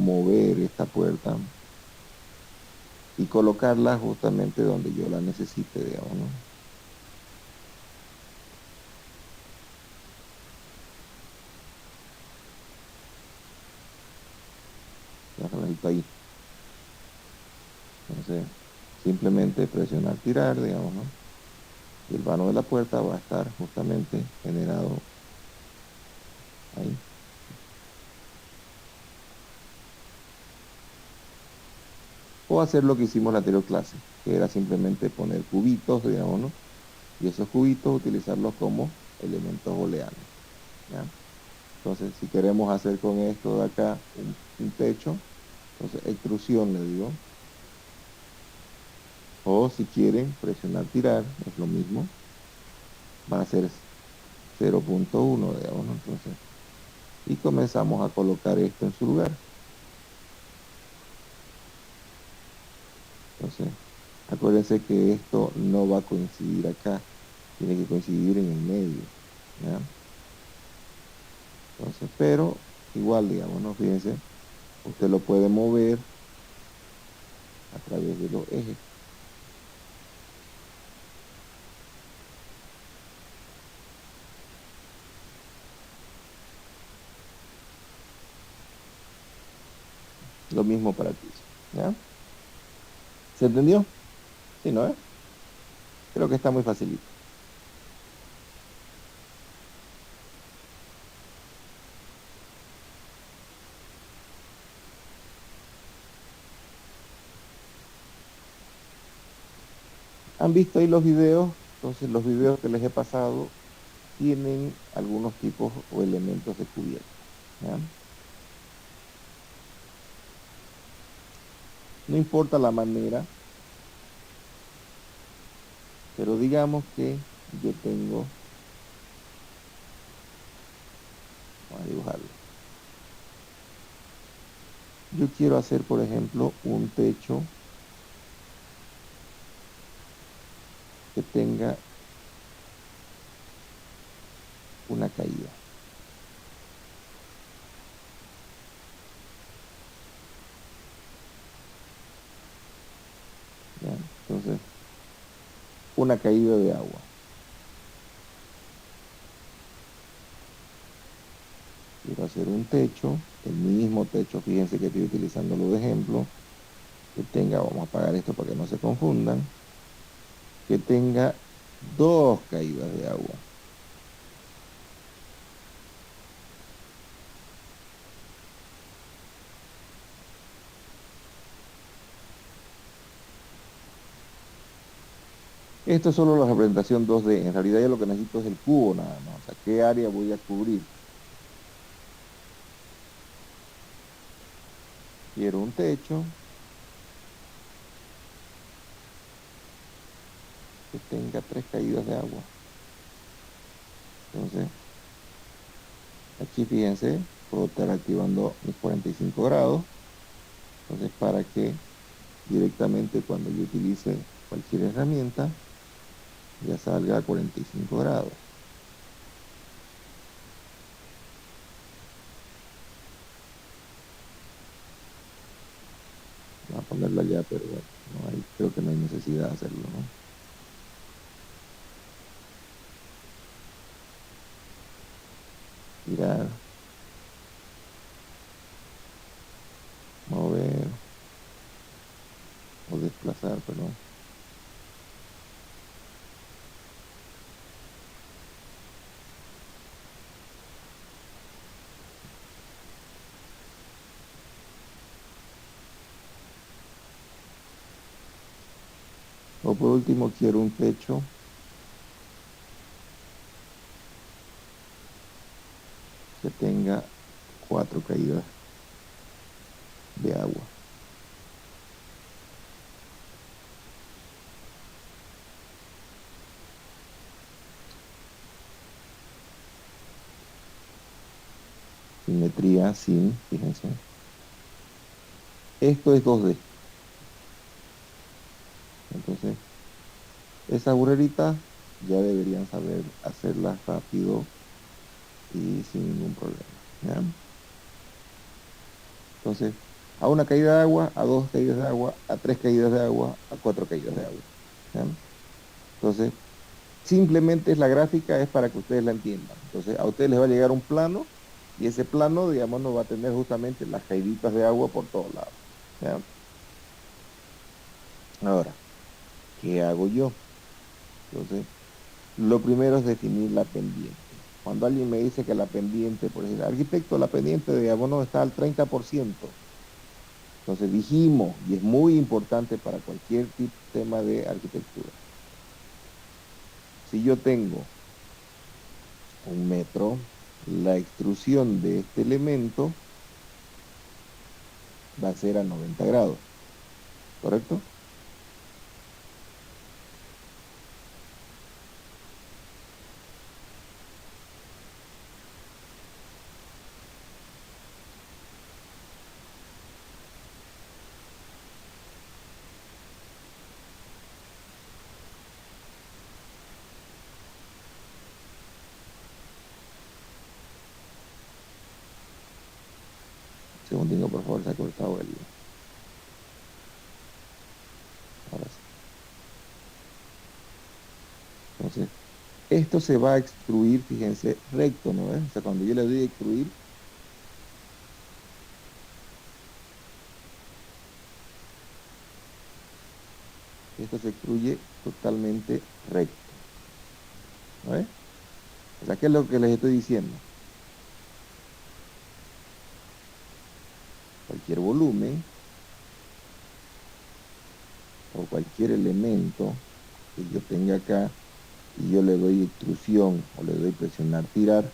mover esta puerta y colocarla justamente donde yo la necesite, digamos, ¿no? Ya la necesito ahí. Entonces, simplemente presionar tirar, digamos, ¿no? Y el vano de la puerta va a estar justamente generado ahí. O hacer lo que hicimos en la anterior clase, que era simplemente poner cubitos, digamos, ¿no? Y esos cubitos utilizarlos como elementos booleanos, ¿ya? Entonces, si queremos hacer con esto de acá un techo, entonces extrusión le digo. O si quieren presionar tirar, es lo mismo. Va a ser 0.1, digamos, ¿no? Entonces, y comenzamos a colocar esto en su lugar. Entonces, acuérdense que esto no va a coincidir acá, tiene que coincidir en el medio, ¿ya? Entonces, pero igual, digamos, ¿no? Fíjense, usted lo puede mover a través de los ejes. Lo mismo para el piso, ¿ya? ¿Se entendió? Sí, ¿no? Creo que está muy facilito. ¿Han visto ahí los videos? Entonces, los videos que les he pasado tienen algunos tipos o elementos de cubierta, ¿ya? No importa la manera, pero digamos que yo tengo, vamos a dibujarlo. Yo quiero hacer, por ejemplo, un techo que tenga una caída, ¿ya? Entonces, una caída de agua. Quiero hacer un techo, el mismo techo, fíjense que estoy utilizándolo de ejemplo, que tenga, vamos a apagar esto para que no se confundan, que tenga dos caídas de agua. Esto es solo la representación 2D. En realidad yo lo que necesito es el cubo nada más. O sea, ¿qué área voy a cubrir? Quiero un techo que tenga tres caídas de agua. Entonces, aquí fíjense, puedo estar activando mis 45 grados. Entonces, para que directamente cuando yo utilice cualquier herramienta, ya salga a 45 grados. Voy a ponerlo allá, pero bueno, creo que no hay necesidad de hacerlo, ¿no? Girar, mover o desplazar, perdón. O por último, quiero un techo que tenga cuatro caídas de agua. Simetría sin, fíjense. Esto es 2D. Entonces, esas burreritas ya deberían saber hacerlas rápido y sin ningún problema, ¿ya? Entonces, a una caída de agua, a dos caídas de agua, a tres caídas de agua, a cuatro caídas de agua. ¿Ya? Entonces, simplemente es la gráfica, es para que ustedes la entiendan. Entonces, a ustedes les va a llegar un plano y ese plano, digamos, no va a tener justamente las caíditas de agua por todos lados. ¿Ya? Ahora, ¿qué hago yo? Entonces, lo primero es definir la pendiente. Cuando alguien me dice que la pendiente, por ejemplo, arquitecto, la pendiente de abono está al 30%. Entonces dijimos, y es muy importante para cualquier tema de arquitectura, si yo tengo un metro, la extrusión de este elemento va a ser a 90 grados, ¿correcto? Segundito, por favor, se ha cortado el... Ahora sí. Entonces, esto se va a extruir, fíjense, recto, ¿no ves? O sea, cuando yo le doy a extruir, esto se extruye totalmente recto, ¿no ves? O sea, ¿qué es lo que les estoy diciendo? Cualquier volumen o cualquier elemento que yo tenga acá y yo le doy extrusión o le doy presionar, tirar,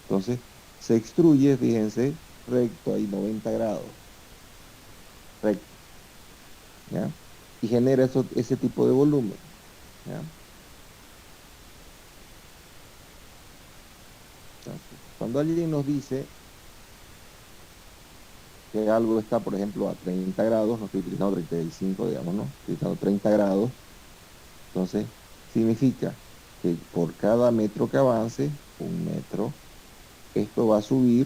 entonces se extruye, fíjense, recto, ahí 90 grados, recto, ¿ya? Y genera ese tipo de volumen, ¿ya? Entonces, cuando alguien nos dice que algo está, por ejemplo, a 30 grados, no estoy utilizando 35, digamos, ¿no? Estoy utilizando 30 grados, entonces significa que por cada metro que avance, un metro, esto va a subir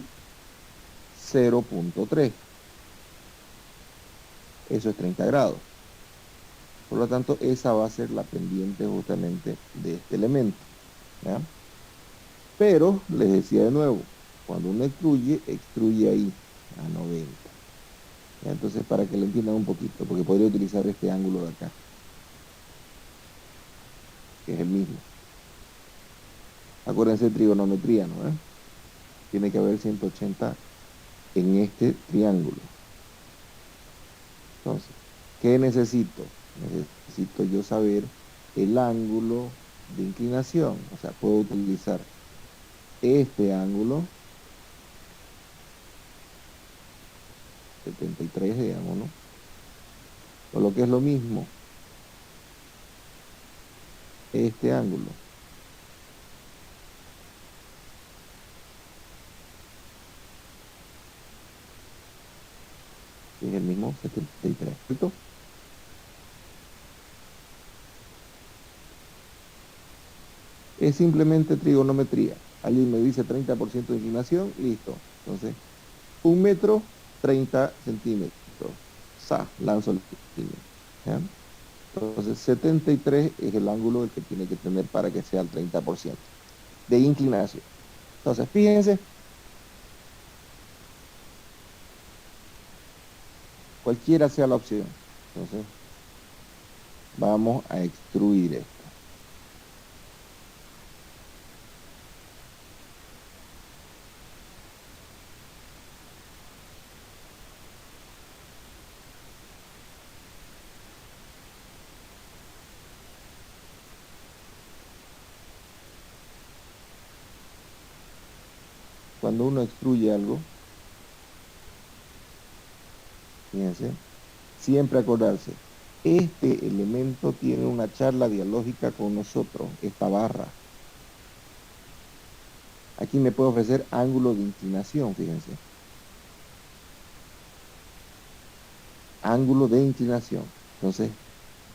0,3. Eso es 30 grados. Por lo tanto, esa va a ser la pendiente justamente de este elemento, ¿ya? Pero, les decía de nuevo, cuando uno extruye, extruye ahí, a 90. ¿Ya? Entonces, para que lo entiendan un poquito, porque podría utilizar este ángulo de acá, que es el mismo. Acuérdense de trigonometría, ¿no? Tiene que haber 180 en este triángulo. Entonces, ¿qué necesito? Necesito yo saber el ángulo de inclinación. O sea, puedo utilizar este ángulo, 73, digamos, ¿no? O lo que es lo mismo, este ángulo, que es el mismo 73, ¿cierto? Es simplemente trigonometría. Alguien me dice 30% de inclinación, listo. Entonces, un metro, 30 centímetros. Lanzo el límite. ¿Ya? Entonces, 73 es el ángulo que tiene que tener para que sea el 30% de inclinación. Entonces, fíjense, cualquiera sea la opción. Entonces, vamos a extruir esto. Cuando uno extruye algo, fíjense, siempre acordarse, este elemento tiene una charla dialógica con nosotros, esta barra. Aquí me puede ofrecer ángulo de inclinación, fíjense. Ángulo de inclinación. Entonces,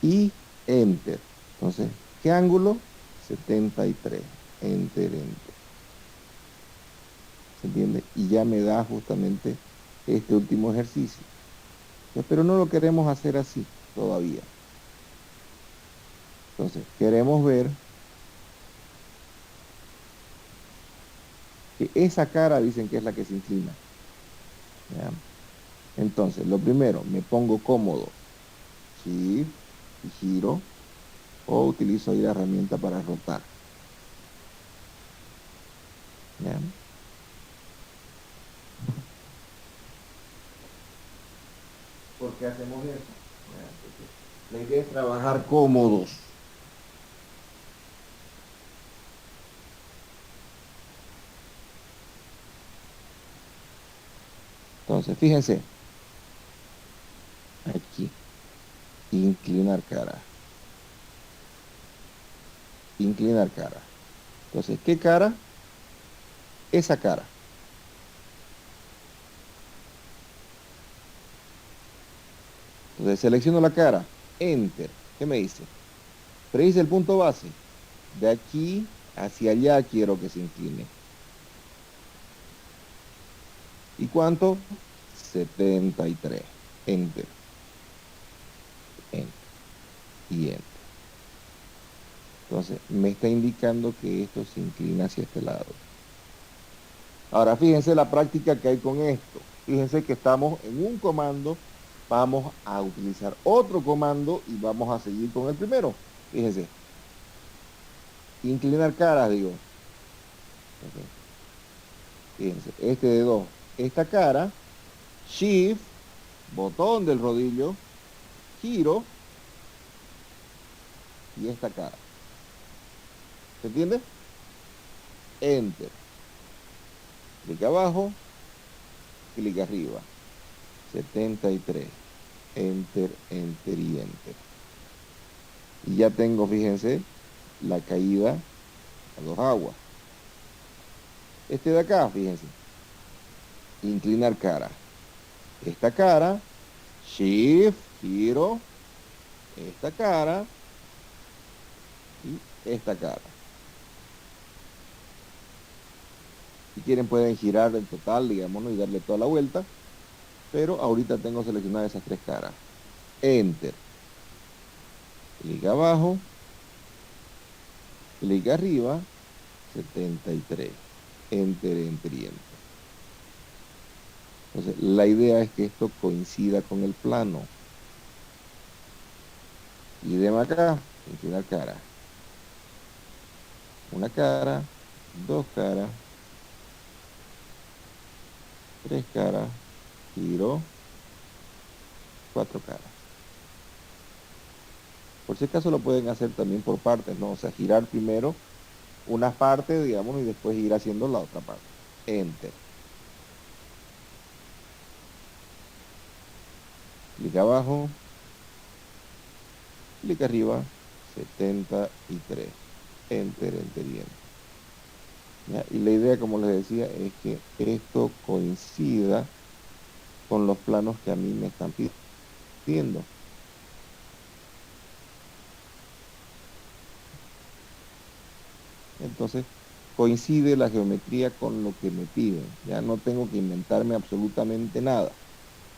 y enter. Entonces, ¿qué ángulo? 73. Enter, enter. ¿Se entiende? Y ya me da justamente este último ejercicio. Pero no lo queremos hacer así todavía. Entonces, queremos ver que esa cara dicen que es la que se inclina. ¿Ya? Entonces, lo primero, me pongo cómodo. Shift y giro. O utilizo ahí la herramienta para rotar. ¿Ya? ¿Por qué hacemos eso? ¿Ya? Porque la idea es trabajar cómodos. Entonces, fíjense, aquí, inclinar cara, inclinar cara. Entonces, ¿qué cara? Esa cara. Entonces, selecciono la cara, Enter. ¿Qué me dice? Predice el punto base. De aquí hacia allá quiero que se incline. ¿Y cuánto? 73. Enter, Enter y Enter. Entonces, me está indicando que esto se inclina hacia este lado. Ahora, fíjense la práctica que hay con esto. Fíjense que estamos en un comando, vamos a utilizar otro comando y vamos a seguir con el primero. Fíjense, inclinar caras, digo. Ok. Fíjense, este de dos. Esta cara, Shift, botón del rodillo, giro y esta cara. ¿Se entiende? Enter. Clic abajo, clic arriba. 73. Enter, enter y enter. Y ya tengo, fíjense, la caída a dos aguas. Este de acá, fíjense, inclinar cara. Esta cara, shift, giro, esta cara y esta cara. Si quieren pueden girar el total, digamos, ¿no? Y darle toda la vuelta, pero ahorita tengo seleccionadas esas tres caras. Enter. Clic abajo, clic arriba, 73. Enter, enter y enter. Entonces, la idea es que esto coincida con el plano. Y de acá, inclinar cara. Una cara, dos caras, tres caras, giro, cuatro caras. Por si acaso lo pueden hacer también por partes, ¿no? O sea, girar primero unas partes, digamos, y después ir haciendo la otra parte. Enter. Clic abajo, clic arriba, 73. Enter, enter y enter. ¿Ya? Y la idea, como les decía, es que esto coincida con los planos que a mí me están pidiendo. Entonces, coincide la geometría con lo que me piden. Ya no tengo que inventarme absolutamente nada.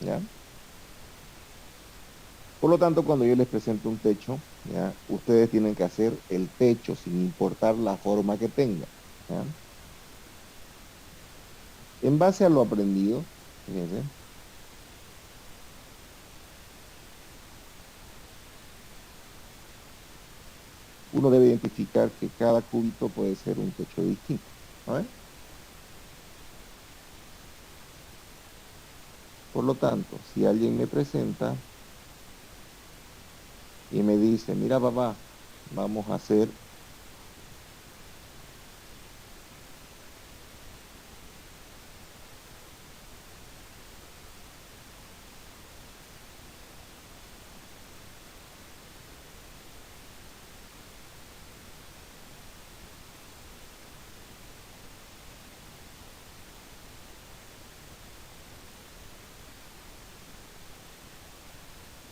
¿Ya? Por lo tanto, cuando yo les presento un techo, ¿ya? Ustedes tienen que hacer el techo sin importar la forma que tenga. ¿Ya? En base a lo aprendido, fíjense, uno debe identificar que cada cúbito puede ser un techo distinto. ¿No? Por lo tanto, si alguien me presenta y me dice, mira papá, vamos a hacer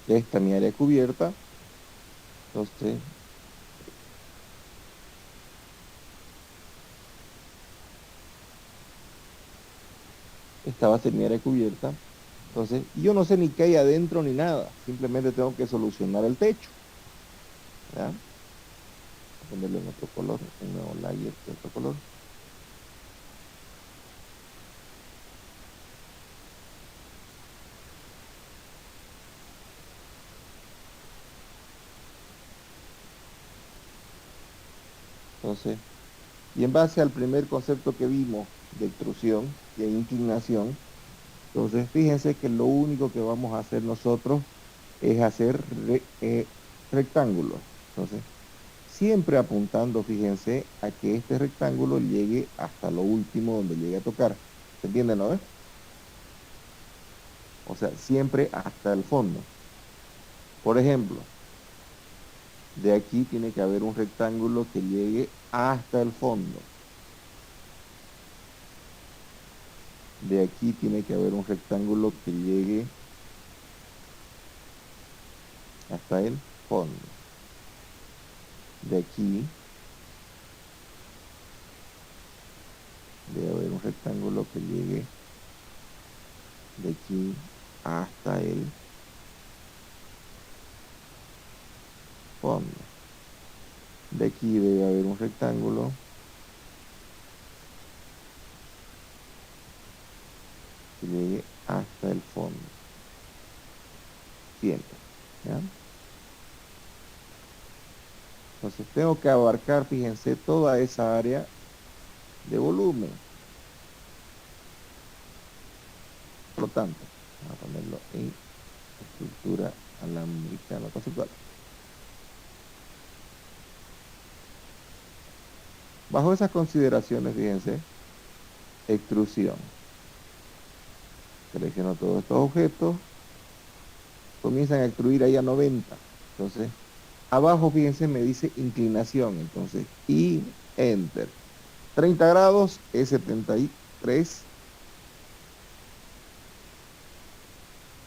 esta mi área cubierta, entonces esta va a ser mi área cubierta Entonces, yo no sé ni qué hay adentro ni nada. Simplemente tengo que solucionar el techo. ¿Ya? Voy a ponerle en otro color, un nuevo layer de otro color. Entonces, y en base al primer concepto que vimos de extrusión y de inclinación, entonces fíjense que lo único que vamos a hacer nosotros es hacer rectángulos. Entonces, siempre apuntando, fíjense, a que este rectángulo llegue hasta lo último donde llegue a tocar. ¿Se entiende, no? O sea, siempre hasta el fondo. Por ejemplo, de aquí tiene que haber un rectángulo que llegue hasta el fondo. De aquí tiene que haber un rectángulo que llegue hasta el fondo. De aquí debe haber un rectángulo que llegue de aquí hasta el fondo. De aquí debe haber un rectángulo que llegue hasta el fondo. Siempre. ¿Ya? Entonces tengo que abarcar, fíjense, toda esa área de volumen. Por lo tanto, vamos a ponerlo en estructura alámbrica no conceptual. Bajo esas consideraciones, fíjense, extrusión. Selecciono todos estos objetos, comienzan a extruir ahí a 90. Entonces, abajo, fíjense, me dice inclinación. Entonces, y enter. 30 grados es 73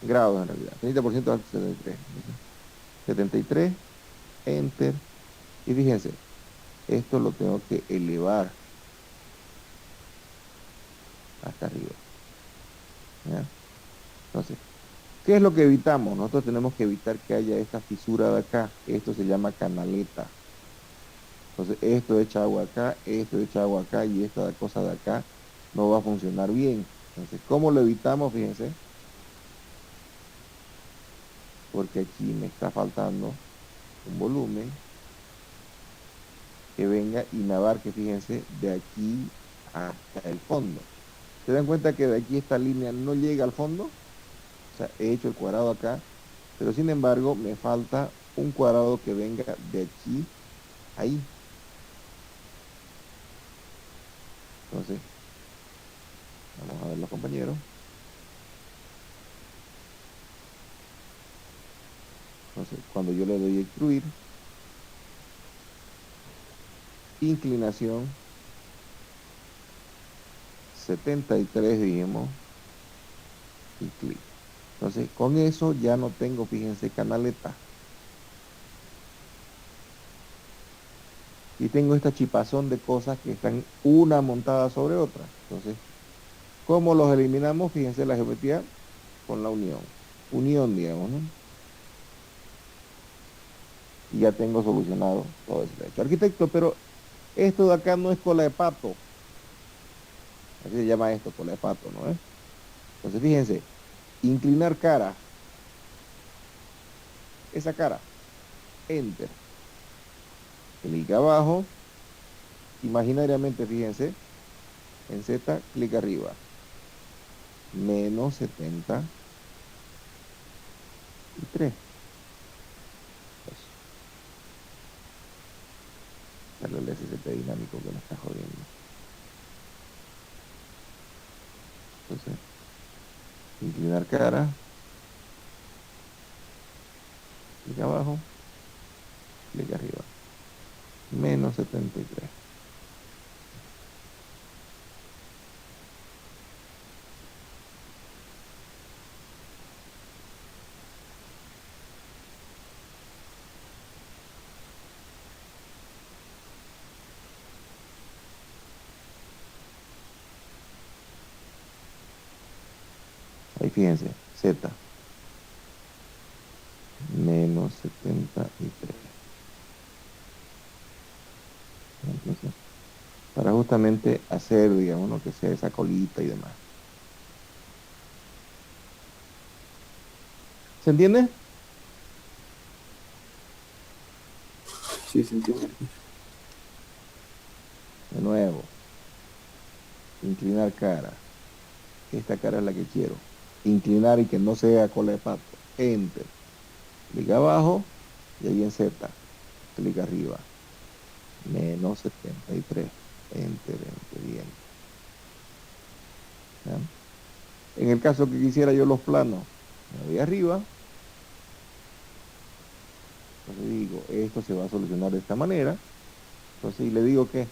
grados en realidad. 30% de 73. Entonces, 73, enter. Y fíjense, esto lo tengo que elevar hasta arriba. ¿Ya? Entonces, ¿qué es lo que evitamos? Nosotros tenemos que evitar que haya esta fisura de acá. Esto se llama canaleta. Entonces, esto echa agua acá, esto echa agua acá y esta cosa de acá no va a funcionar bien. Entonces, ¿cómo lo evitamos? Fíjense, porque aquí me está faltando un volumen que venga y me abarque, fíjense, de aquí hasta el fondo. ¿Se dan cuenta que de aquí esta línea no llega al fondo? O sea, he hecho el cuadrado acá, pero sin embargo me falta un cuadrado que venga de aquí a ahí. Entonces, vamos a ver los compañeros. Entonces, cuando yo le doy a extruir, inclinación 73, dijimos, y clic. Entonces, con eso ya no tengo, fíjense, canaleta. Y tengo esta chipazón de cosas que están una montada sobre otra. Entonces, ¿cómo los eliminamos? Fíjense la geometría con la unión. Unión, digamos, ¿no? Y ya tengo solucionado todo ese hecho. Arquitecto, pero esto de acá no es cola de pato. Así se llama esto, cola de pato, ¿no es? Entonces, fíjense, inclinar cara, esa cara, enter. Clic abajo, imaginariamente, fíjense, en Z, clic arriba. -73. Eso. Darle el SCP dinámico que me está jodiendo. Entonces, inclinar cara, clic abajo, clic arriba. -73. Ahí fíjense, Z, menos 73. Entonces, para justamente hacer, digamos, ¿no? Que sea esa colita y demás. ¿Se entiende? Sí, se entiende. De nuevo, inclinar cara. Esta cara es la que quiero. Inclinar y que no sea cola de pato. Enter. Clic abajo y ahí en Z. Clic arriba. Menos 73. Enter, enter, bien. ¿Ya? En el caso que quisiera yo los planos, me voy arriba. Entonces digo, esto se va a solucionar de esta manera. Entonces, y le digo que,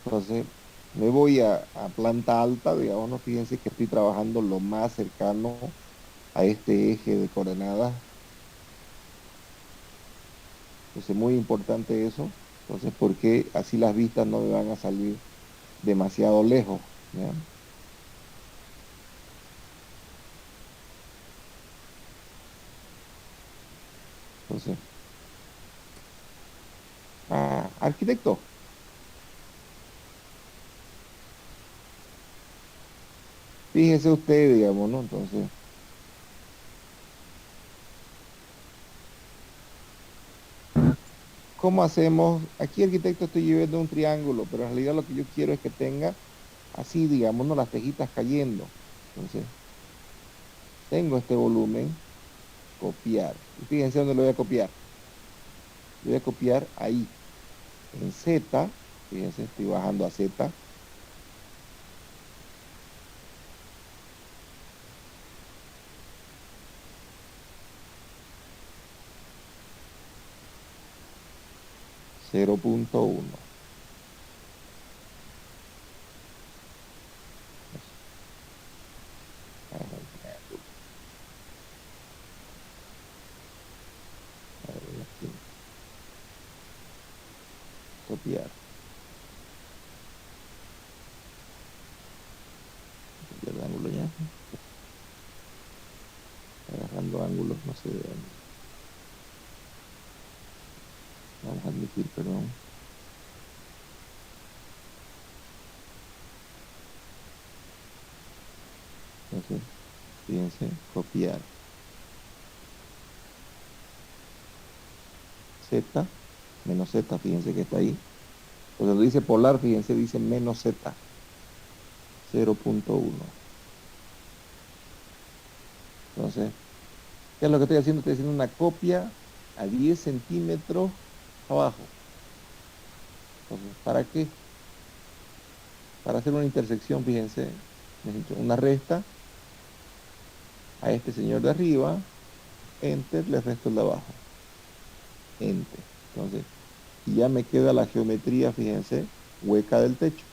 entonces me voy a planta alta, digamos, no fíjense que estoy trabajando lo más cercano a este eje de coordenadas. Entonces, muy importante eso. Entonces, porque así las vistas no me van a salir demasiado lejos, ¿ya? Entonces, arquitecto, fíjese usted, digamos, ¿no? Entonces, ¿cómo hacemos? Aquí, arquitecto, estoy llevando un triángulo, pero en realidad lo que yo quiero es que tenga así, digamos, ¿no? Las tejitas cayendo. Entonces, tengo este volumen, copiar. Y fíjense dónde lo voy a copiar. Lo voy a copiar ahí, en Z. Fíjense, estoy bajando a Z. 0.1. A ver, en la esquina. Copiar. Copiar el ángulo ya. Agarrando ángulos, no sé de dónde. Vamos a admitir, perdón. Entonces, fíjense, copiar. Z, menos Z, fíjense que está ahí. Cuando dice polar, fíjense, dice menos Z, 0.1. Entonces, ¿qué es lo que estoy haciendo? Estoy haciendo una copia a 10 centímetros abajo. Entonces, ¿para qué? Para hacer una intersección, fíjense, necesito una resta a este señor de arriba, enter, le resto el de abajo, enter. Entonces, y ya me queda la geometría, fíjense, hueca del techo.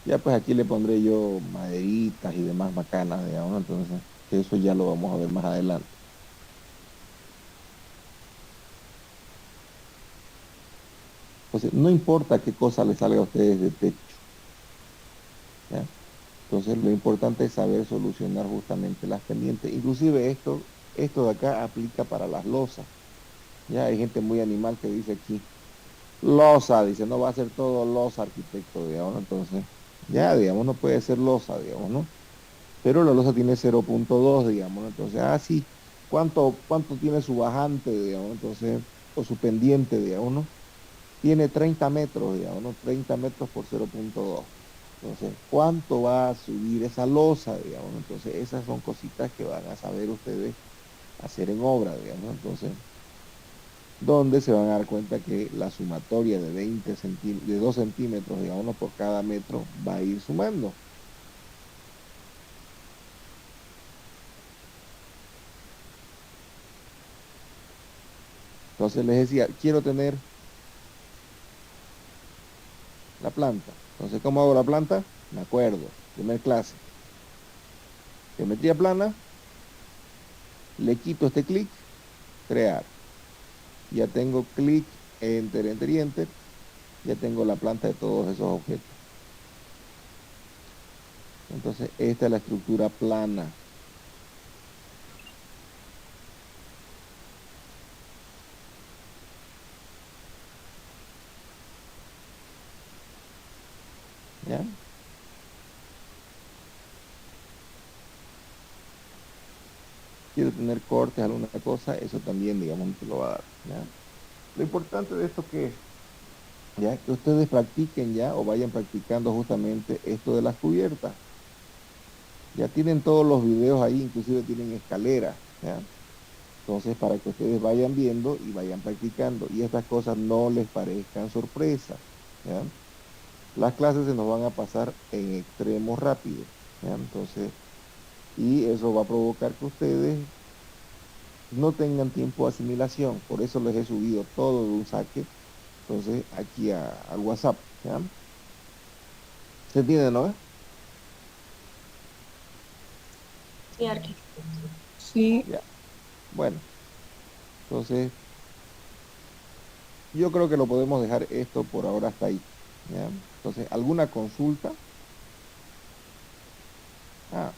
Ya pues aquí le pondré yo maderitas y demás bacanas, digamos, ¿no? Entonces, eso ya lo vamos a ver más adelante. Entonces, no importa qué cosa le salga a ustedes de techo, ¿ya? Entonces, lo importante es saber solucionar justamente las pendientes. Inclusive esto de acá aplica para las losas. Ya hay gente muy animal que dice aquí, losa, dice, no va a ser todo losa, arquitecto, digamos, ¿no? Entonces, ya, digamos, no puede ser losa, digamos, ¿no? pero la losa tiene 0,2, digamos, ¿no? Entonces, sí, ¿cuánto tiene su bajante, digamos? Entonces, o su pendiente, digamos, ¿no? Tiene 30 metros, digamos, ¿no? 30 metros por 0,2. Entonces, ¿cuánto va a subir esa losa, digamos, ¿no? Entonces, esas son cositas que van a saber ustedes hacer en obra, digamos, ¿no? Entonces, donde se van a dar cuenta que la sumatoria de 2 centímetros, digamos, ¿no? Por cada metro va a ir sumando. Entonces les decía, quiero tener la planta. Entonces, ¿cómo hago la planta? Me acuerdo, primer clase. Geometría plana, le quito este clic, crear. Ya tengo clic, enter, enter y enter. Ya tengo la planta de todos esos objetos. Entonces, esta es la estructura plana. ¿Ya? Quiero tener cortes, alguna cosa, eso también, digamos, te lo va a dar. ¿Ya? Lo importante de esto que es, ya que ustedes practiquen ya o vayan practicando justamente esto de las cubiertas. Ya tienen todos los videos ahí, inclusive tienen escaleras, ¿ya? Entonces, para que ustedes vayan viendo y vayan practicando y estas cosas no les parezcan sorpresa, ¿ya? Las clases se nos van a pasar en extremo rápido, ¿ya? Entonces, y eso va a provocar que ustedes no tengan tiempo de asimilación. Por eso les he subido todo de un saque, entonces, aquí al WhatsApp, ¿ya? ¿Se entiende, no? Sí, arquitecto. Sí, Ya. Bueno, entonces, yo creo que lo podemos dejar esto por ahora hasta ahí, ¿ya? Entonces, ¿alguna consulta? Ah,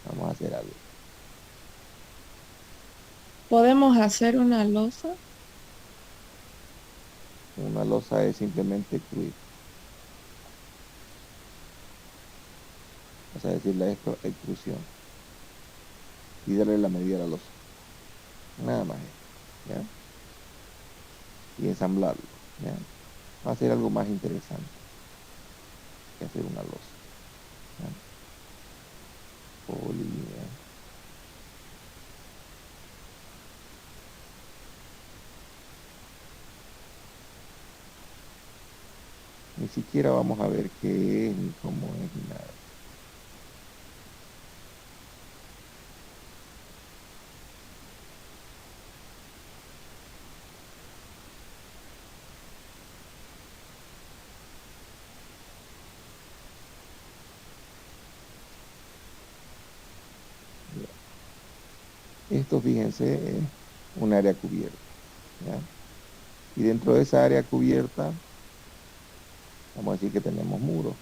vamos a hacer algo. podemos hacer una losa. Una losa es simplemente extruir. O sea, decirle a esto extrusión. Y darle la medida a la losa. Nada más eso, ¿ya? Y ensamblarlo, ¿ya? Va a ser algo más interesante que hacer una losa, ¿ya? Polivinil. Ni siquiera vamos a ver qué es, ni cómo es, ni nada. Ya. Esto, fíjense, es un área cubierta, ¿ya? Y dentro de esa área cubierta, vamos a decir que tenemos muros.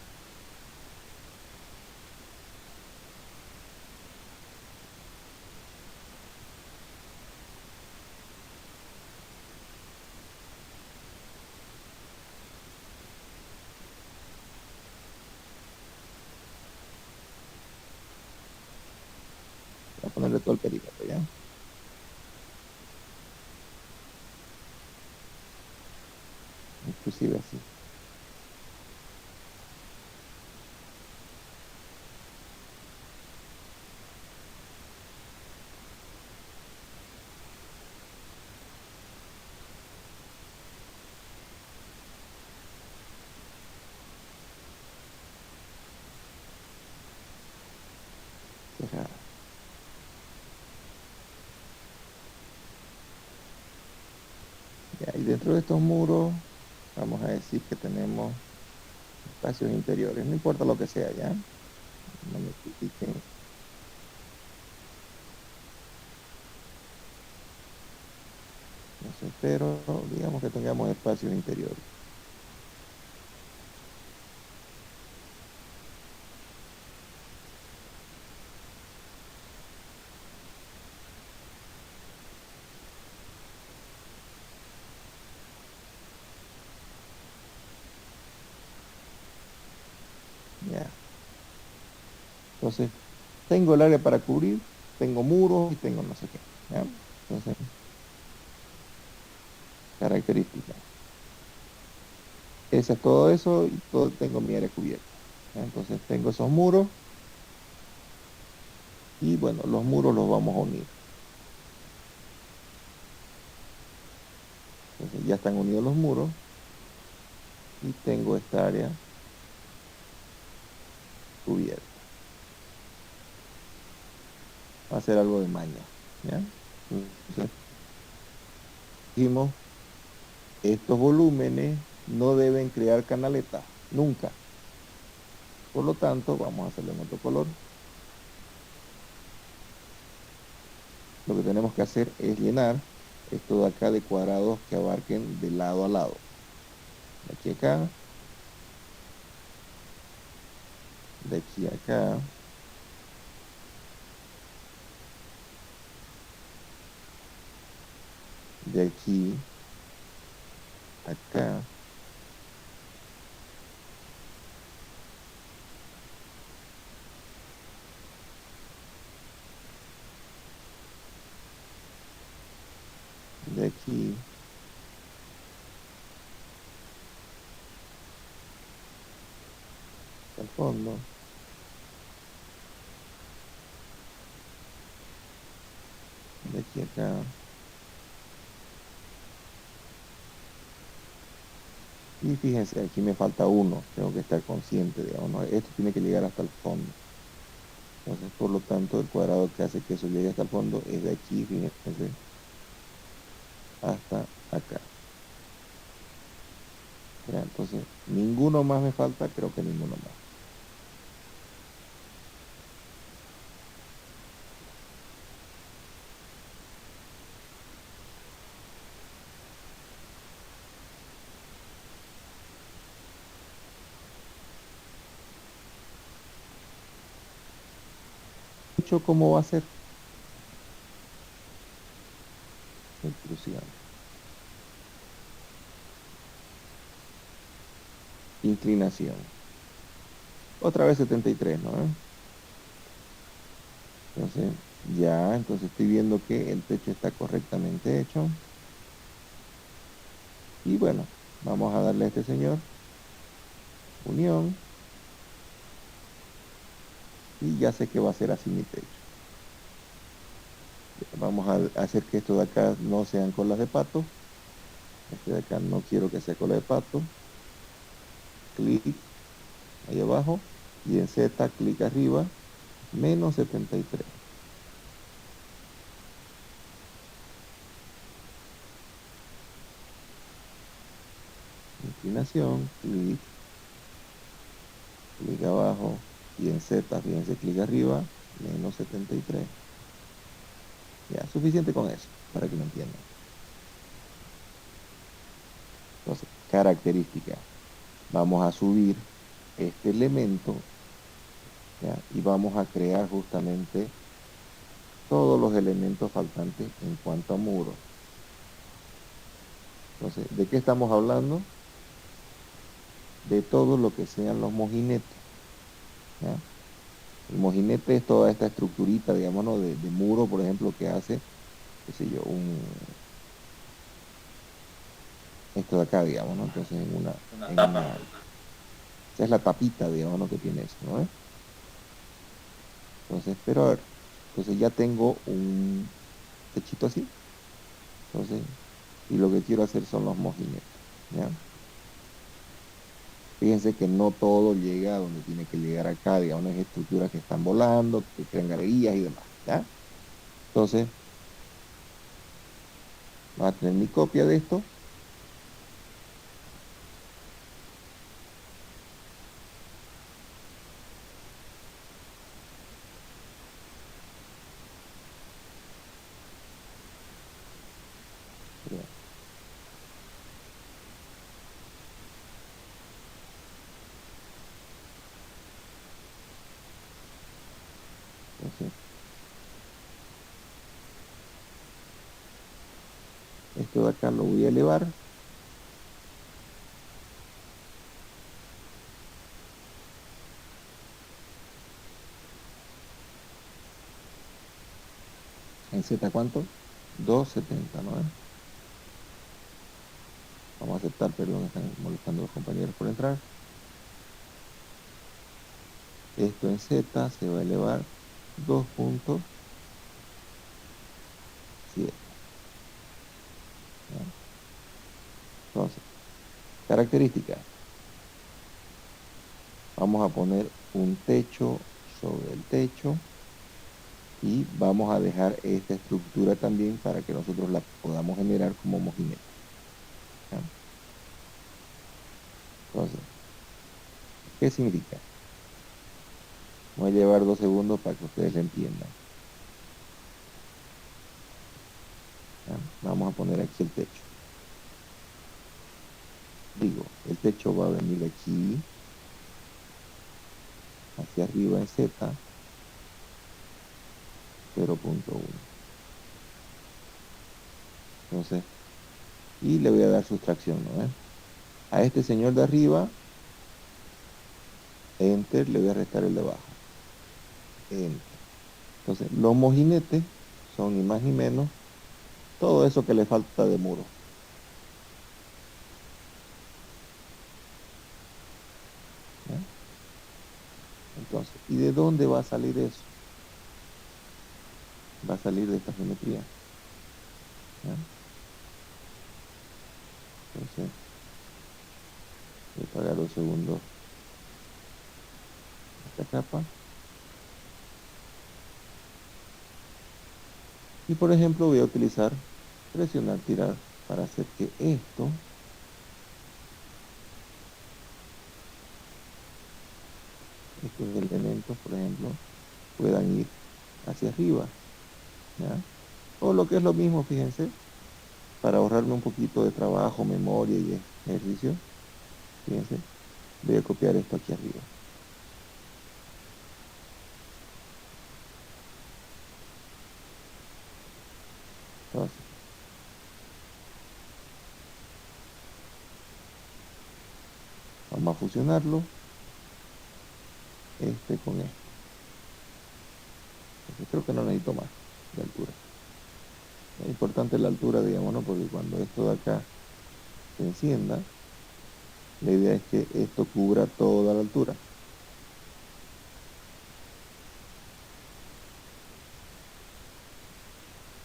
Voy a ponerle todo el perímetro, ¿ya? Inclusive así. Cerrada. Ya, y dentro de estos muros, vamos a decir que tenemos espacios interiores, no importa lo que sea, ¿ya? No me critiquen. No sé, pero digamos que tengamos espacios interiores. Ya. Entonces, tengo el área para cubrir, tengo muros y tengo no sé qué. ¿Ya? Entonces, características. Ese es todo eso y todo, tengo mi área cubierta. ¿Ya? Entonces, tengo esos muros y bueno, los muros los vamos a unir. Entonces, ya están unidos los muros y tengo esta área cubierta. Va a ser algo de maña. ¿Ya? Entonces, dijimos, estos volúmenes no deben crear canaletas, nunca. Por lo tanto, vamos a hacerlo en otro color. Lo que tenemos que hacer es llenar esto de acá de cuadrados que abarquen de lado a lado. De aquí a acá, de aquí a acá, de aquí a acá, de aquí, al fondo, de aquí a acá. Y fíjense, aquí me falta uno, tengo que estar consciente, digamos, ¿no? Esto tiene que llegar hasta el fondo. Entonces, por lo tanto, el cuadrado que hace que eso llegue hasta el fondo es de aquí, fíjense, hasta acá. ¿Ya? Entonces, ninguno más me falta, creo que ninguno más. Mucho cómo va a ser. Inclusión. Inclinación. Otra vez 73, ¿no? Entonces, ya, entonces estoy viendo que el techo está correctamente hecho. Y bueno, vamos a darle a este señor unión. Y ya sé que va a ser así mi techo. Vamos a hacer que esto de acá no sean colas de pato. Este de acá no quiero que sea cola de pato. Clic ahí abajo. Y en Z, clic arriba. Menos 73. Inclinación, clic, clic abajo. Y en Z, fíjense, clic arriba. Menos 73. Ya, suficiente con eso, para que lo entiendan. Entonces, característica. Vamos a subir este elemento, ¿ya? Y vamos a crear justamente todos los elementos faltantes en cuanto a muros. Entonces, ¿de qué estamos hablando? De todo lo que sean los mojinetes, ¿ya? El mojinete es toda esta estructurita, digamos, ¿no? de muro, por ejemplo, que hace, qué sé yo, esto de acá, digamos, ¿no? Entonces, esa es la tapita, digamos, ¿no? Que tiene eso, ¿no? Entonces, pero a ver, entonces ya tengo un techito así, entonces, y lo que quiero hacer son los mojinetes, ¿ya? Fíjense que no todo llega a donde tiene que llegar acá, digamos, hay estructuras que están volando, que crean galerías y demás, ¿ya? Entonces, voy a tener mi copia de esto. Entonces, esto de acá lo voy a elevar. En Z, ¿cuánto? 270, ¿no? Vamos a aceptar, perdón, están molestando los compañeros por entrar. Esto en Z se va a elevar 2.7. ¿Ya? Entonces, características. Vamos a poner un techo sobre el techo y vamos a dejar esta estructura también para que nosotros la podamos generar como mojinete. ¿Ya? Entonces, ¿qué significa? Voy a llevar 2 segundos para que ustedes lo entiendan. ¿Ya? Vamos a poner aquí el techo. Digo, el techo va a venir aquí, hacia arriba en Z, 0.1. Entonces, y le voy a dar sustracción, ¿no? A este señor de arriba, Enter, le voy a restar el de abajo. Enter. Entonces, los mojinetes son ni más ni menos todo eso que le falta de muro. ¿Ya? Entonces, ¿y de dónde va a salir eso? Va a salir de esta geometría. ¿Ya? Entonces, voy a apagar 2 segundos esta capa. Y por ejemplo, voy a utilizar presionar, tirar para hacer que estos elementos, por ejemplo, puedan ir hacia arriba. ¿Ya? O lo que es lo mismo, fíjense, para ahorrarme un poquito de trabajo, memoria y ejercicio, fíjense, voy a copiar esto aquí arriba. Entonces, vamos a fusionarlo, este con este. Entonces, creo que no necesito más de altura. Es importante la altura, digamos, ¿no? Porque cuando esto de acá se encienda, la idea es que esto cubra toda la altura.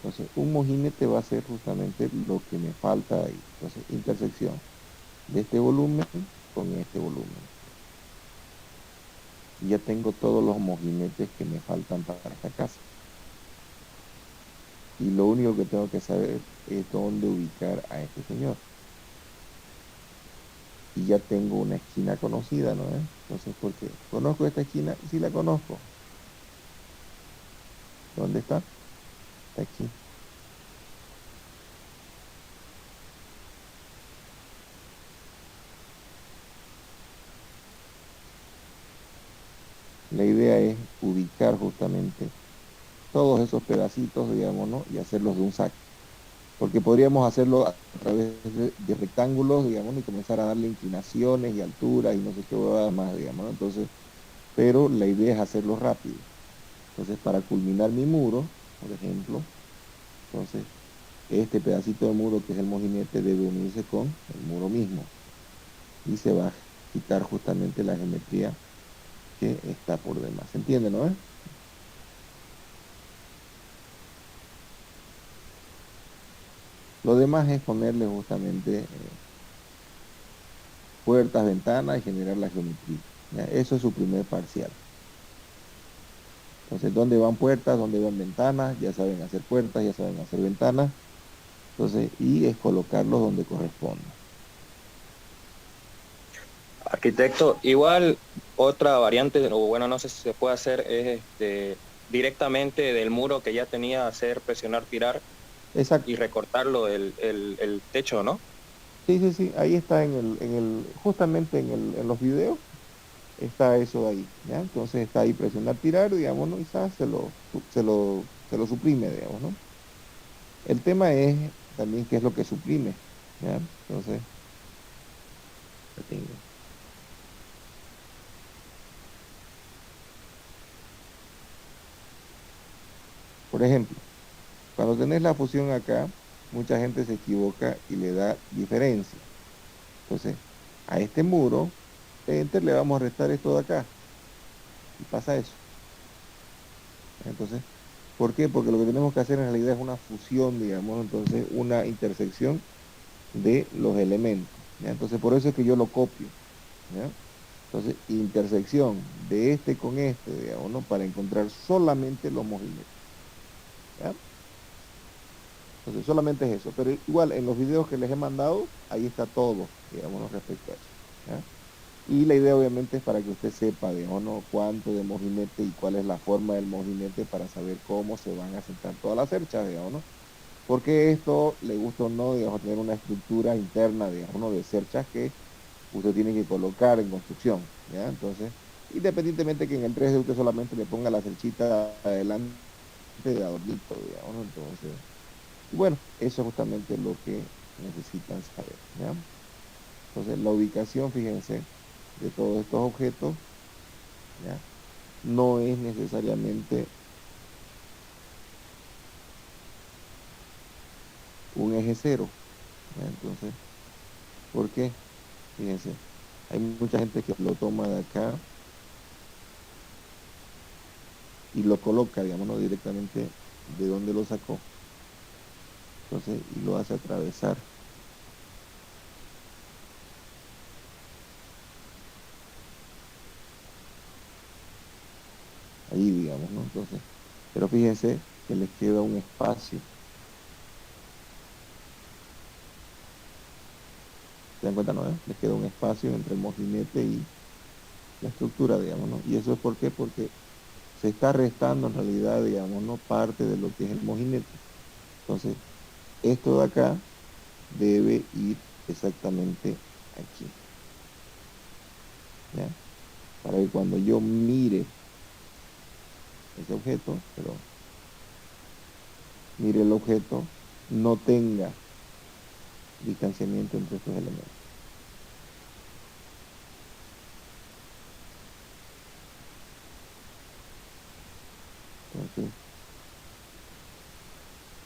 Entonces, un mojinete va a ser justamente lo que me falta ahí. Entonces, intersección de este volumen con este volumen. Y ya tengo todos los mojinetes que me faltan para esta casa. Y lo único que tengo que saber es dónde ubicar a este señor. Y ya tengo una esquina conocida, ¿no? Entonces, ¿por qué? ¿Conozco esta esquina? Sí la conozco. ¿Dónde está? Está aquí. La idea es ubicar justamente todos esos pedacitos, digamos, ¿no? Y hacerlos de un saco. Porque podríamos hacerlo a través de rectángulos, digamos, y comenzar a darle inclinaciones y alturas y no sé qué huevadas más, digamos, ¿no? Entonces, pero la idea es hacerlo rápido. Entonces, para culminar mi muro, por ejemplo, entonces, este pedacito de muro que es el mojinete debe unirse con el muro mismo. Y se va a quitar justamente la geometría que está por demás. ¿Se entiende, no? Lo demás es ponerle justamente puertas, ventanas y generar la geometría. ¿Ya? Eso es su primer parcial. Entonces, ¿dónde van puertas? ¿Dónde van ventanas? Ya saben hacer puertas, ya saben hacer ventanas. Entonces, y es colocarlos donde corresponde. Arquitecto, igual otra variante, o bueno, no sé si se puede hacer, es directamente del muro que ya tenía hacer presionar, tirar y Exacto. recortarlo el techo, ¿no? Sí, sí, sí. Ahí está justamente en los videos, está eso ahí. ¿Ya? Entonces está ahí presionar, tirar, digamos, ¿no? Y se lo suprime, digamos, ¿no? El tema es también qué es lo que suprime. ¿Ya? Entonces, lo tengo. Por ejemplo, Cuando tenés la fusión acá, mucha gente se equivoca y le da diferencia. Entonces, a este muro, enter, le vamos a restar esto de acá. Y pasa eso. Entonces, ¿por qué? Porque lo que tenemos que hacer en realidad es una fusión, digamos, entonces una intersección de los elementos. ¿Ya? Entonces, por eso es que yo lo copio. ¿Ya? Entonces, intersección de este con este, digamos, ¿no? Para encontrar solamente los mojinetes. ¿Ya? Entonces, solamente es eso. Pero igual, en los videos que les he mandado, ahí está todo, digamos, ¿no? Respecto a eso. ¿Ya? Y la idea obviamente es para que usted sepa, digamos, ¿no? Cuánto de mojinete y cuál es la forma del mojinete para saber cómo se van a sentar todas las cerchas, digamos, ¿no? Porque esto, le gusta o no, digamos, tener una estructura interna, digamos, ¿no? De cerchas que usted tiene que colocar en construcción, ¿ya? Entonces, independientemente que en el 3D usted solamente le ponga la cerchita adelante de adornito, digamos, ¿no? Entonces, y bueno, eso es justamente lo que necesitan saber, ¿ya? Entonces, la ubicación, fíjense, de todos estos objetos, ¿ya? No es necesariamente un eje cero, ¿ya? Entonces, ¿por qué? Fíjense, hay mucha gente que lo toma de acá y lo coloca, digamos, ¿no? Directamente de donde lo sacó. Entonces, y lo hace atravesar. Ahí, digamos, ¿no? Entonces, pero fíjense que les queda un espacio. ¿Se dan cuenta, no? Les queda un espacio entre el mojinete y la estructura, digamos, ¿no? Y eso es ¿por qué? Porque se está restando en realidad, digamos, ¿no? Parte de lo que es el mojinete. Entonces, esto de acá debe ir exactamente aquí, ¿ya? Para que cuando yo mire ese objeto, pero mire el objeto, no tenga distanciamiento entre estos elementos. Entonces,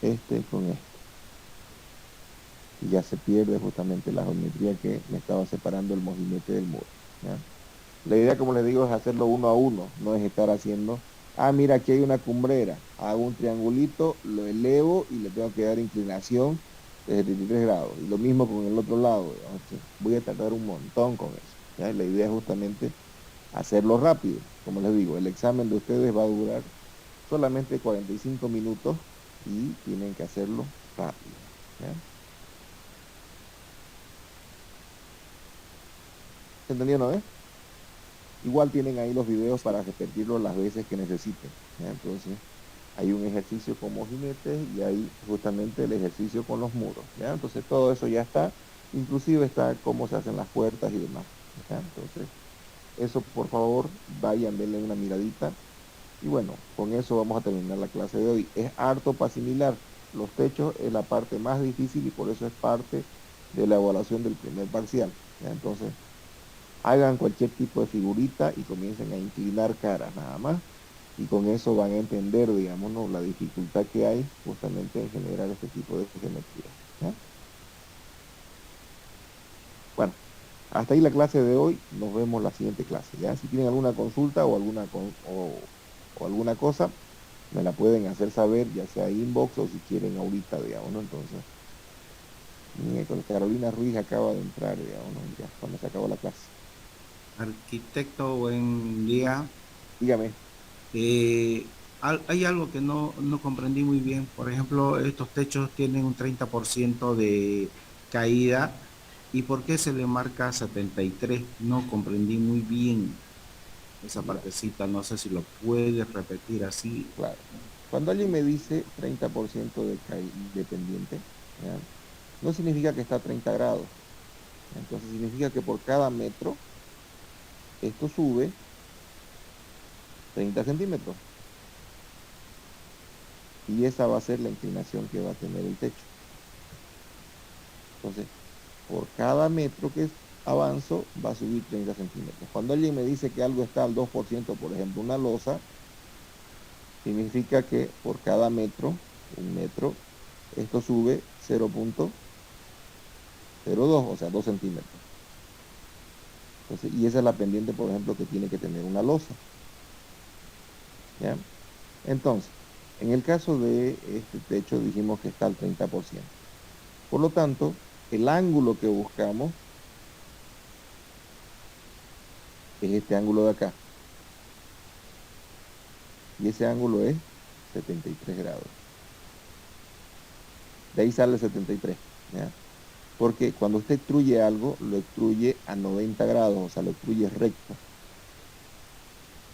este con este. Y ya se pierde justamente la geometría que me estaba separando el mojinete del muro, ¿ya? La idea, como les digo, es hacerlo uno a uno, no es estar haciendo, ah, mira, aquí hay una cumbrera, hago un triangulito, lo elevo y le tengo que dar inclinación de 73 grados. Y lo mismo con el otro lado, digamos. Entonces, voy a tardar un montón con eso, ¿ya? La idea es justamente hacerlo rápido. Como les digo, el examen de ustedes va a durar solamente 45 minutos y tienen que hacerlo rápido, ¿ya? ¿Entendieron, no? Igual tienen ahí los videos para repetirlo las veces que necesiten, ¿ya? Entonces, hay un ejercicio con mojinetes y hay justamente el ejercicio con los muros, ¿ya? Entonces, todo eso ya está, inclusive está cómo se hacen las puertas y demás, ¿ya? Entonces, eso por favor, vayan, denle una miradita. Y bueno, con eso vamos a terminar la clase de hoy. Es harto para asimilar. Los techos es la parte más difícil y por eso es parte de la evaluación del primer parcial, ¿ya? Entonces, hagan cualquier tipo de figurita y comiencen a inclinar caras nada más. Y con eso van a entender, digamos, ¿no? La dificultad que hay justamente en generar este tipo de geometría, ¿ya? Bueno, hasta ahí la clase de hoy. Nos vemos la siguiente clase, ¿ya? Si tienen alguna consulta o o alguna cosa, me la pueden hacer saber, ya sea inbox o si quieren ahorita, digamos, ¿no? Entonces, con Carolina Ruiz acaba de entrar, digamos, ¿no? Ya cuando se acabó la clase. Arquitecto, buen día. Dígame. Hay algo que no comprendí muy bien. Por ejemplo, estos techos tienen un 30% de caída. ¿Y por qué se le marca 73? No comprendí muy bien esa Ya, partecita. No sé si lo puedes repetir así. claro. Cuando alguien me dice 30% de pendiente, ¿ya? No significa que está a 30 grados. Entonces significa que por cada metro esto sube 30 centímetros. Y esa va a ser la inclinación que va a tener el techo. Entonces, por cada metro que avanzo, va a subir 30 centímetros. Cuando alguien me dice que algo está al 2%, por ejemplo, una losa, significa que por cada metro un metro, esto sube 0.02, o sea, 2 centímetros. Entonces, y esa es la pendiente, por ejemplo, que tiene que tener una losa. ¿Ya? Entonces, en el caso de este techo dijimos que está al 30%. Por lo tanto, el ángulo que buscamos es este ángulo de acá. Y ese ángulo es 73 grados. De ahí sale 73. ¿Ya? Porque cuando usted extruye algo, lo extruye a 90 grados, o sea, lo extruye recto.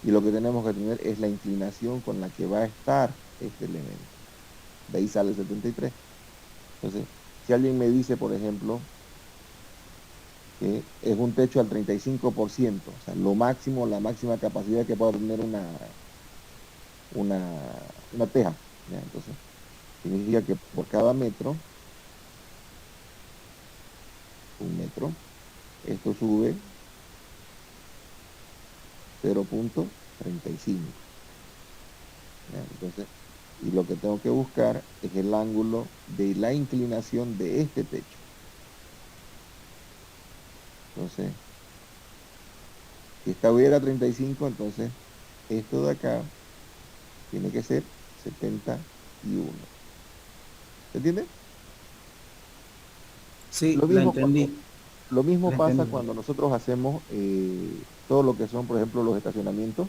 Y lo que tenemos que tener es la inclinación con la que va a estar este elemento. De ahí sale 73. Entonces, si alguien me dice, por ejemplo, que es un techo al 35%, o sea, lo máximo, la máxima capacidad que pueda tener una, una teja, ¿ya? Entonces, significa que por cada metro, un metro, esto sube 0.35. Entonces, y lo que tengo que buscar es el ángulo de la inclinación de este techo. Entonces, si esta hubiera 35, entonces esto de acá tiene que ser 71. ¿Se entiende? Sí, Lo la mismo, entendí. lo mismo La pasa entendí. cuando nosotros hacemos todo lo que son, por ejemplo, los estacionamientos.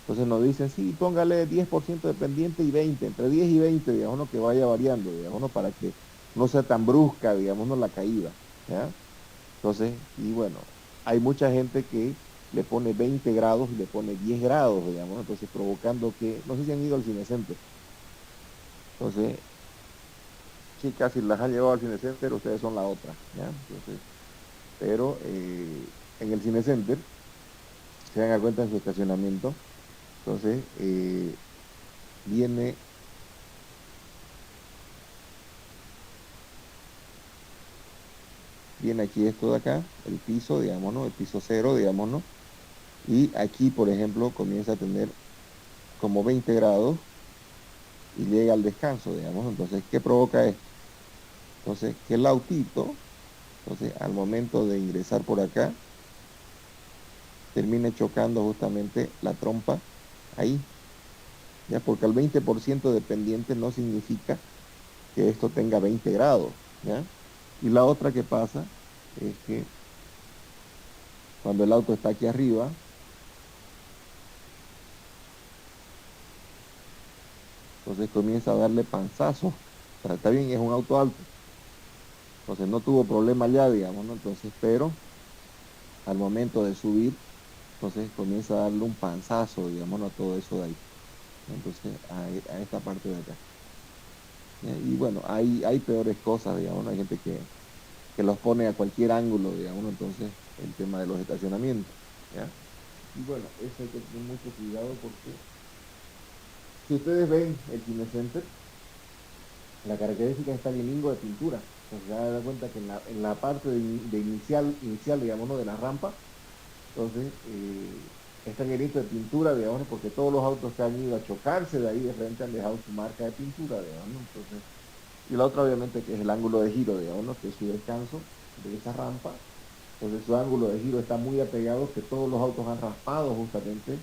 Entonces nos dicen, sí, póngale 10% de pendiente y 20, entre 10 y 20, digamos, ¿no? Que vaya variando, digamos, ¿no? Para que no sea tan brusca, digamos, ¿no? La caída, ¿ya? Entonces, y bueno, hay mucha gente que le pone 20 grados y le pone 10 grados, digamos, ¿no? Entonces provocando que, no sé si han ido al cinecenter, entonces, chicas, si las han llevado al cinecenter, ustedes son la otra, ¿ya? Entonces, pero en el cinecenter, se dan cuenta en su estacionamiento, entonces, viene viene aquí esto de acá, el piso, digamos, ¿no? El piso cero, digamos, ¿no? Y aquí, por ejemplo, comienza a tener como 20 grados y llega al descanso, digamos. Entonces, ¿qué provoca esto? Entonces, que el autito, entonces, al momento de ingresar por acá, termine chocando justamente la trompa ahí, ¿ya? Porque al 20% de pendiente no significa que esto tenga 20 grados, ¿ya? Y la otra que pasa es que cuando el auto está aquí arriba, entonces comienza a darle panzazo. O sea, está bien, es un auto alto. Entonces no tuvo problema ya, digamos, ¿no? Entonces, pero al momento de subir, entonces comienza a darle un panzazo, digamos, ¿no? A todo eso de ahí. Entonces, a esta parte de acá. Y bueno, hay peores cosas, digamos, ¿no? Hay gente que los pone a cualquier ángulo, digamos, ¿no? Entonces, el tema de los estacionamientos, ¿ya? Y bueno, eso hay que tener mucho cuidado porque si ustedes ven el Cinecenter, la característica está bilingo de pintura. Entonces se da cuenta que en la parte de inicial, digamos, ¿no? De la rampa, entonces está llenito de pintura, digamos, porque todos los autos que han ido a chocarse de ahí de frente han dejado su marca de pintura, digamos, ¿no? Entonces, y la otra obviamente que es el ángulo de giro, digamos, ¿no? Que es su descanso de esa rampa. Entonces su ángulo de giro está muy apegado que todos los autos han raspado justamente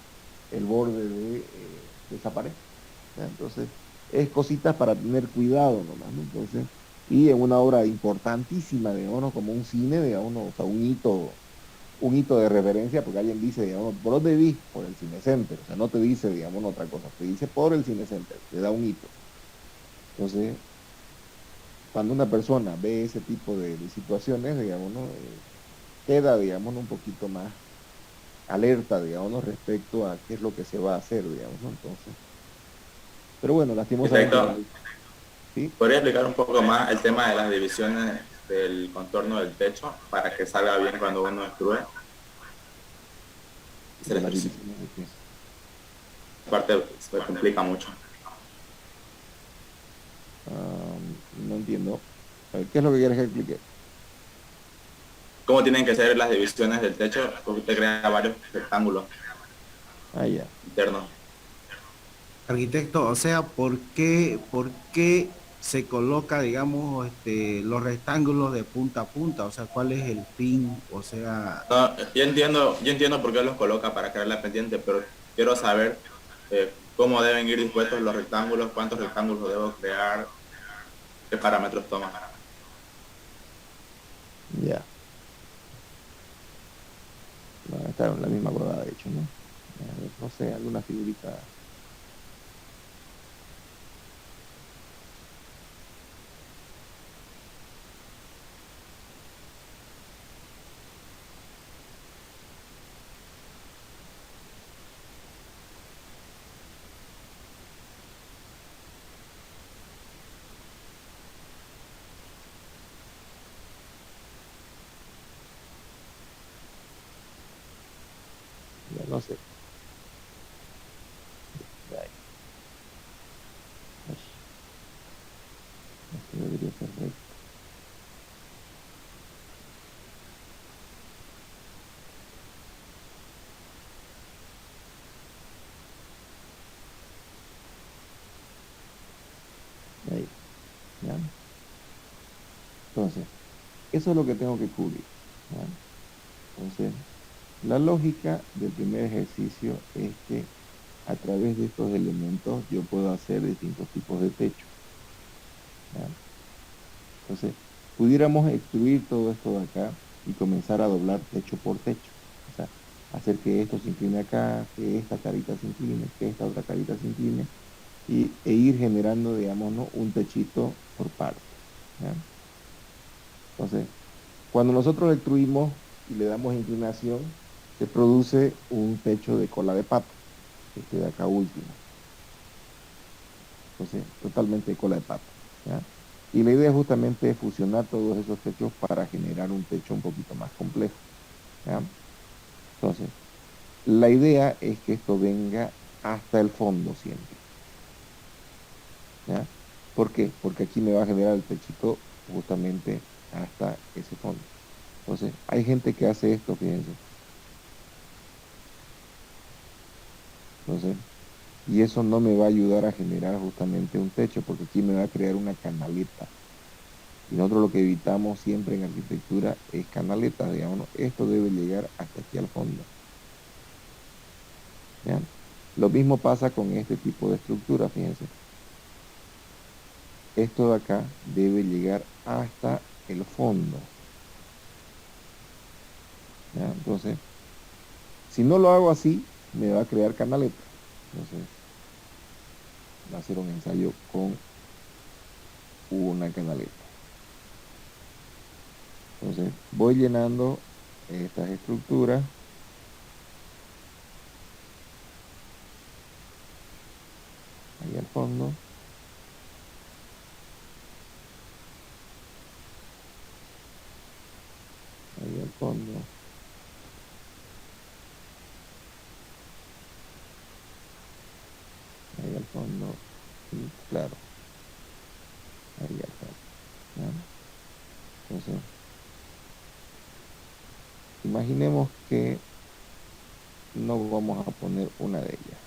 el borde de esa pared. ¿Ya? Entonces, es cositas para tener cuidado nomás, ¿no? Entonces, y en una obra importantísima, digamos, ¿no? Como un cine, digamos, ¿no? O sea, un hito de referencia, porque alguien dice, digamos, ¿por dónde vi? Por el Cinecenter, o sea, no te dice, digamos, otra cosa, te dice por el Cinecenter, te da un hito. Entonces, cuando una persona ve ese tipo de situaciones, digamos, ¿no? Queda, digamos, ¿no? Un poquito más alerta, digamos, ¿no? Respecto a qué es lo que se va a hacer, digamos, ¿no? Entonces, pero bueno, lastimosamente, Arquitecto, como, ¿sí? ¿podría explicar un poco más el tema de las divisiones del contorno del techo para que salga bien cuando uno extruye? Hacer De las ejercicio. divisiones de qué. Aparte, se complica mucho. No entiendo. A ver, ¿qué es lo que quieres que explique? ¿Cómo tienen que ser las divisiones del techo? Porque usted crea varios rectángulos Ah, ya. internos. Arquitecto, o sea, por qué se coloca, digamos, los rectángulos de punta a punta? O sea, ¿cuál es el fin? O sea, No, yo entiendo por qué los coloca para crear la pendiente, pero quiero saber cómo deben ir dispuestos los rectángulos, cuántos rectángulos debo crear, qué parámetros toman. Ya. Bueno, está en la misma huevada, de hecho, ¿no? A ver, no sé, alguna figurita. Ya no sé. Ya, ay, esto debería ser recto. Ahí, ¿ya? Entonces, eso es lo que tengo que cubrir, ¿ya? Entonces, la lógica del primer ejercicio es que a través de estos elementos yo puedo hacer distintos tipos de techo, ¿ya? Entonces, pudiéramos extruir todo esto de acá y comenzar a doblar techo por techo. O sea, hacer que esto se incline acá, que esta carita se incline, que esta otra carita se incline, e ir generando, digamos, ¿no? Un techito por parte, ¿ya? Entonces, cuando nosotros extruimos y le damos inclinación, se produce un techo de cola de pato, este de acá último. Entonces, totalmente de cola de pato, ¿ya? Y la idea justamente es fusionar todos esos techos para generar un techo un poquito más complejo, ¿ya? Entonces, la idea es que esto venga hasta el fondo siempre, ¿ya? ¿Por qué? Porque aquí me va a generar el techito justamente hasta ese fondo. Entonces, hay gente que hace esto, fíjense. Entonces, y eso no me va a ayudar a generar justamente un techo, porque aquí me va a crear una canaleta. Y nosotros lo que evitamos siempre en arquitectura es canaletas, digamos, ¿no? Esto debe llegar hasta aquí al fondo, ¿ya? Lo mismo pasa con este tipo de estructura, fíjense. Esto de acá debe llegar hasta el fondo, ¿ya? Entonces, si no lo hago así, me va a crear canaleta. Entonces, va a ser un ensayo con una canaleta. Entonces, voy llenando estas estructuras. Ahí al fondo. Ahí al fondo. Ahí al fondo. Y claro, ahí al fondo, ¿ya? Entonces, imaginemos que no vamos a poner una de ellas.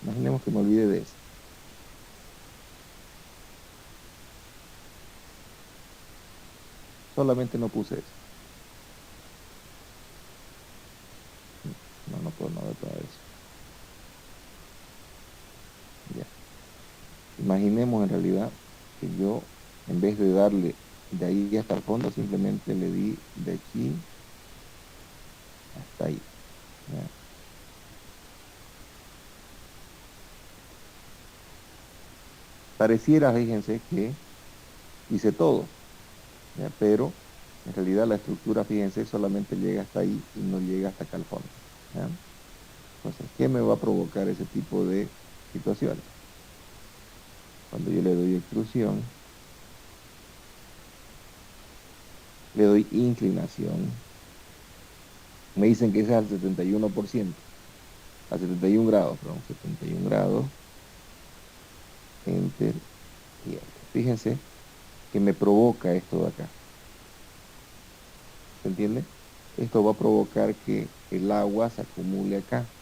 Imaginemos que me olvide de eso. Solamente no puse eso. No, no puedo no ver todo eso. Ya. Imaginemos en realidad que yo, en vez de darle de ahí hasta el fondo, simplemente le di de aquí hasta ahí, ¿ya? Pareciera, fíjense, que hice todo, ¿ya? Pero en realidad la estructura, fíjense, solamente llega hasta ahí y no llega hasta acá al fondo, ¿ya? Entonces, ¿qué me va a provocar ese tipo de situaciones? Cuando yo le doy extrusión, le doy inclinación. Me dicen que ese es al 71%, a 71 grados, perdón, 71 grados, enter y enter. Fíjense que me provoca esto de acá. ¿Se entiende? Esto va a provocar que el agua se acumule acá.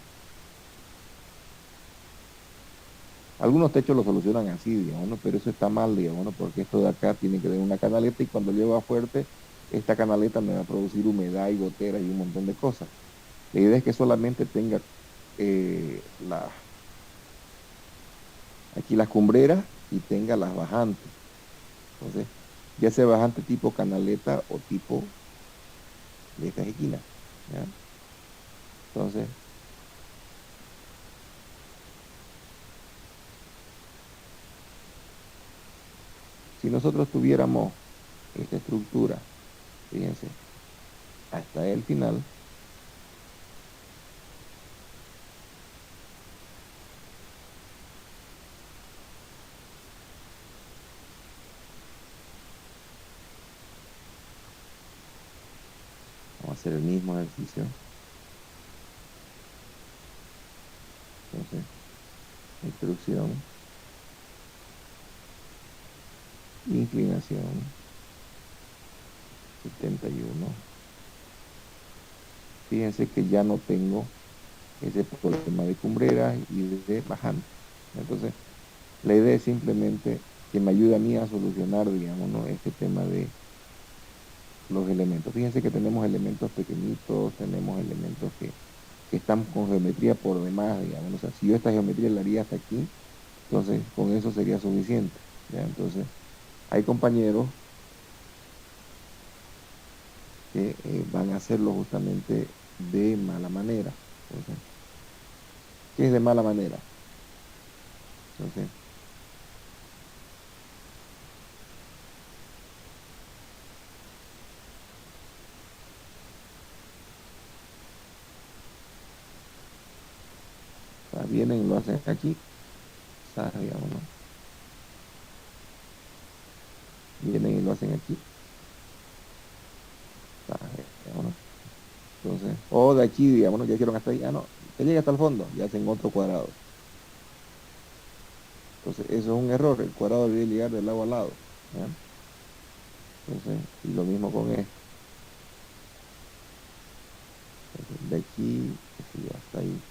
Algunos techos lo solucionan así, digamos, ¿no? Pero eso está mal, digamos, ¿no? Porque esto de acá tiene que tener una canaleta y cuando llueva fuerte, esta canaleta me va a producir humedad y goteras y un montón de cosas. La idea es que solamente tenga eh, la, aquí las cumbreras y tenga las bajantes. Entonces, ya sea bajante tipo canaleta o tipo de estas esquinas, ¿ya? Entonces, si nosotros tuviéramos esta estructura, fíjense, hasta el final, vamos a hacer el mismo ejercicio. Entonces, instrucción, inclinación, 71. Fíjense que ya no tengo ese problema de cumbreras y de bajante. Entonces, la idea es simplemente que me ayude a mí a solucionar, digamos, ¿no? Este tema de los elementos. Fíjense que tenemos elementos pequeñitos, tenemos elementos que están con geometría por demás, digamos. O sea, si yo esta geometría la haría hasta aquí, entonces con eso sería suficiente, ¿ya? Entonces, hay compañeros que van a hacerlo justamente de mala manera. Entonces, ¿qué es de mala manera? Entonces, o sea, vienen y lo hacen aquí, o sea, digamos, ¿no? Vienen y lo hacen aquí, o sea, digamos, ¿no? Entonces, o de aquí, digamos, ¿no? Ya hicieron hasta ahí, no, que llegue hasta el fondo, y hacen otro cuadrado. Entonces, eso es un error, el cuadrado debe llegar de lado a lado, ¿ya? Entonces, y lo mismo con esto. Entonces, de aquí, que sigue hasta ahí.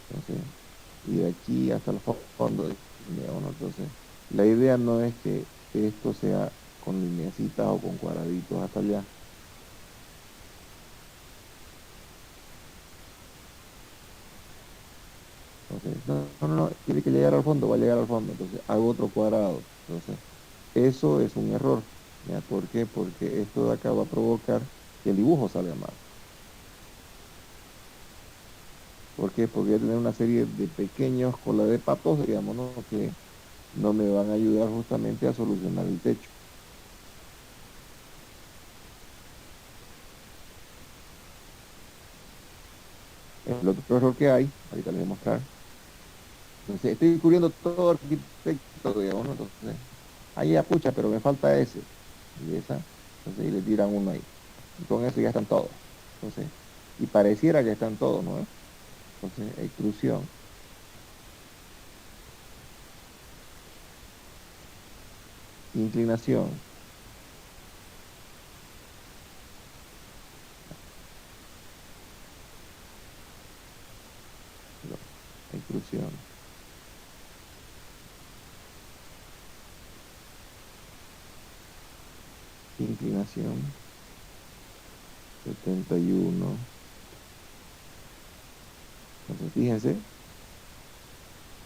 Entonces, y de aquí hasta el fondo, digamos, ¿no? Entonces, la idea no es que esto sea con lineecitas o con cuadraditos hasta allá. Entonces, no, tiene que llegar al fondo, va a llegar al fondo. Entonces, hago otro cuadrado. Entonces, eso es un error. ¿Ya? ¿Por qué? Porque esto de acá va a provocar que el dibujo salga mal. ¿Por qué? Porque voy a tener una serie de pequeños cola de patos, digamos, ¿no? Que no me van a ayudar justamente a solucionar el techo. El otro error que hay, ahorita les voy a mostrar. Entonces, estoy cubriendo todo arquitecto, digamos, ¿no? Entonces, ahí apucha, pero me falta ese. Y esa, entonces, y le tiran uno ahí. Y con eso ya están todos. Entonces, y pareciera que están todos, ¿no? Entonces, extrusión, inclinación, no, extrusión, inclinación, 71. Entonces, fíjense,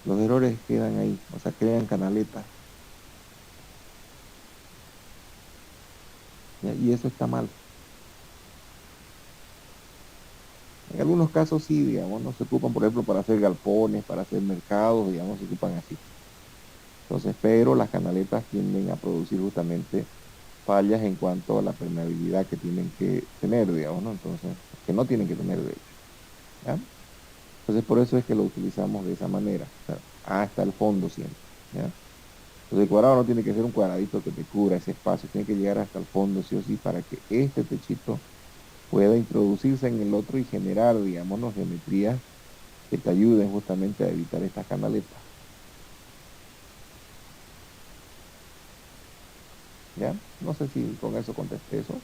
los errores quedan ahí, o sea, crean canaletas. ¿Ya? Y eso está mal. En algunos casos sí, digamos, no se ocupan, por ejemplo, para hacer galpones, para hacer mercados, digamos, se ocupan así. Entonces, pero las canaletas tienden a producir justamente fallas en cuanto a la permeabilidad que tienen que tener, digamos, ¿no? Entonces, que no tienen que tener, de hecho, ¿ya? Entonces, por eso es que lo utilizamos de esa manera, o sea, hasta el fondo siempre, ¿ya? Entonces el cuadrado no tiene que ser un cuadradito que te cubra ese espacio, tiene que llegar hasta el fondo sí o sí para que este techito pueda introducirse en el otro y generar, digamos, geometrías que te ayuden justamente a evitar estas canaletas. ¿Ya? No sé si con eso contesté eso,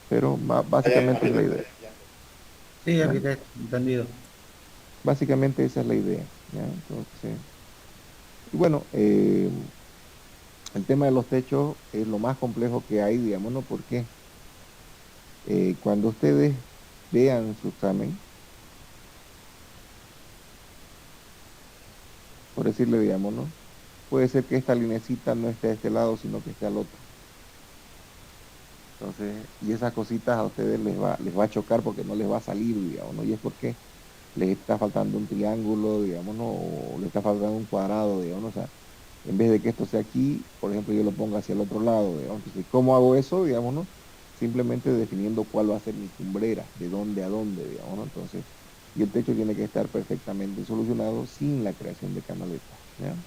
pero básicamente es la idea. Sí, ¿Ya? arquitecto, entendido. Básicamente esa es la idea. ¿Ya? Entonces, y bueno, el tema de los techos es lo más complejo que hay, digamos, ¿no? Porque cuando ustedes vean su examen, por decirle, digamos, ¿no? Puede ser que esta linecita no esté a este lado, sino que esté al otro. Entonces, y esas cositas a ustedes les va a chocar porque no les va a salir, digamos, ¿no? Y es porque les está faltando un triángulo, digamos, ¿no? O les está faltando un cuadrado, digamos, ¿no? O sea, en vez de que esto sea aquí, por ejemplo, yo lo pongo hacia el otro lado, digamos. Entonces, ¿cómo hago eso, digamos, no? Simplemente definiendo cuál va a ser mi cumbrera, de dónde a dónde, digamos, ¿no? Entonces, y el techo tiene que estar perfectamente solucionado sin la creación de canaletas, ¿ya?